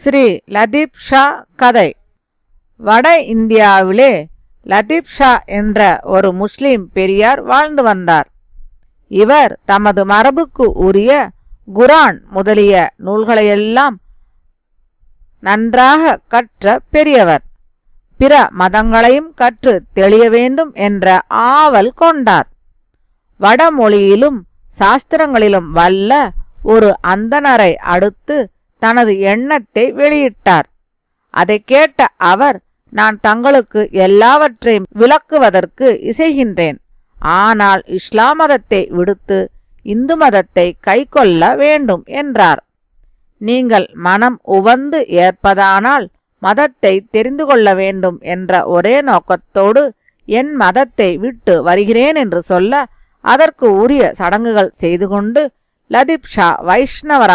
Sri Latif Shah கதை. வட இந்தியாவிலே லதீப் ஷா என்ற ஒரு முஸ்லிம் பெரியார் வாழ்ந்து வந்தார். இவர் தமது மரபுக்கு உரிய குரான் முதலிய நூல்களையெல்லாம் நன்றாக கற்ற பெரியவர். பிற மதங்களையும் கற்று தெளிய வேண்டும் என்ற ஆவல் கொண்டார். வடமொழியிலும் சாஸ்திரங்களிலும் வல்ல ஒரு அந்தணரை அடுத்து தனது எண்ணத்தை வெளியிட்டார். அதை கேட்ட அவர், நான் தங்களுக்கு எல்லாவற்றையும் விளக்குவதற்கு இசைகின்றேன். ஆனால் இஸ்லாம் மதத்தை விடுத்து இந்து மதத்தை கைக்கொள்ள வேண்டும் என்றார். நீங்கள் மனம் உவந்து ஏற்பதானால் மதத்தை தெரிந்து கொள்ள வேண்டும் என்ற ஒரே நோக்கத்தோடு என் மதத்தை விட்டு வருகிறேன் என்று சொல்ல, அதற்கு உரிய சடங்குகள் செய்து கொண்டு லதீப் ஷா வைஷ்ணவராக